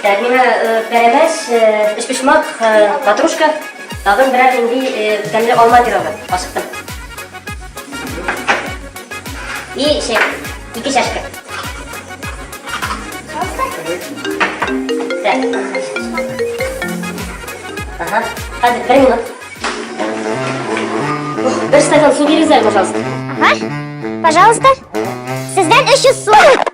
Так, мина пәрәмәс, эшпешмак, патрушка, тагын берәр инди тәмле алма пирогы, асыктым. И şey, 2 чашка. Так. Ага, hadi 1 minut. Bir стакан su veririz, пожалуйста. Ага, пожалуйста. Sizden 300 su.